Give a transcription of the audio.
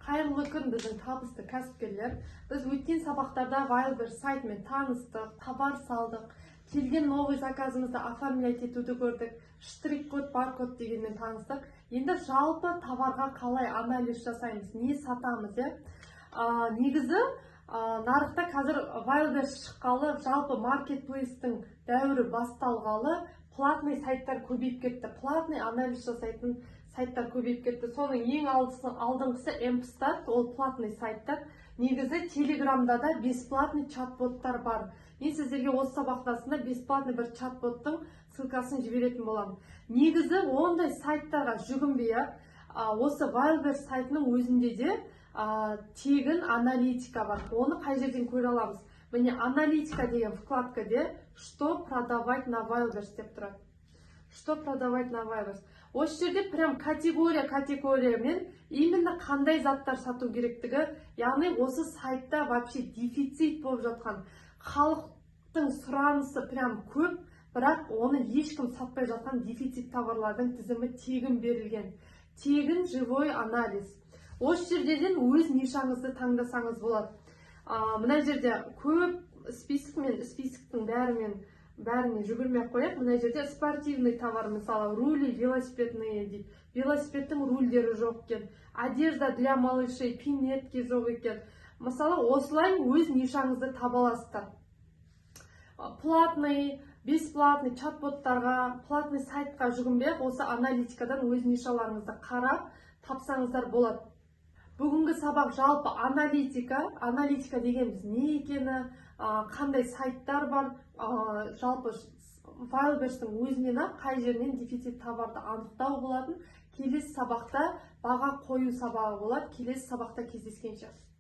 Қайырлы күн біздің табысты кәсіпкерлер. Біз өткен сабақтарда Wildberries сайтымен таныстық, хабар салдық, келген новый заказымызды оформлять етуді көрдік, штрих-код, баркод дегенмен таныстық. Енді жалпы товарға қалай анализ жасаймыз, не сатамыз, негізі нарықта қазір Wildberries шыққалы, жалпы маркетплейстің дәуірі басталғалы, платный сайттар көбейіп кетті. Платный анализ жасайтын сайттар көбейіп кетті. Соның ең алдыңғысы Mstat, ол платный сайттар. Негізі Телеграмда да бесплатный чат-боттар бар. Мен сіздерге осы сабақтасында бесплатный бір чат-боттың ссылкасын жіберетін боламын. Негізі ондай сайттарға жүгінбей, осы Wildberries сайтының өзінде де тегін аналитика бар. Оны қай жерден көре аламыз? Міне аналитика деген вкладкаде что продавать на Wildberries деп тұрады. Что продавать на Wildberries. Осы жерде прям категориямен именно қандай заттар сату керектігі, яғни осы сайтта вообще дефицит болып жатқан, халықтың сұранысы прям көп, бірақ оны ешкім сатпай жатқан дефицит товарлардың тізімі тегін берілген. Тегін живой анализ. Осы жерден өз нишаңызды таңдасаңыз болады. Мына жерде көп списоктың бәріне жүгірмей қояйық. Мына жерде спортивный товар, мысалы рули велосипедные дейді. Велосипедтің рульдері жоқ екен. Одежда для малышей, пинетки жоқ екен. Мысалы осылай өз нишаңызды таба аласыздар. Платный, бесплатный чат-боттарға, платный сайтқа жүгінбей, осы аналитикадан өз нишаларыңызды қарап тапсаңыздар болады. Бүгінгі сабақ жалпы аналитика дегеніміз не екені, қандай сайттар бар, жалпы Wildberries'тің өзінен қай жерінен дефицит товарды анықтау болатын. Келесі сабақта баға қою сабағы болады. Келесі сабақта кездескенше.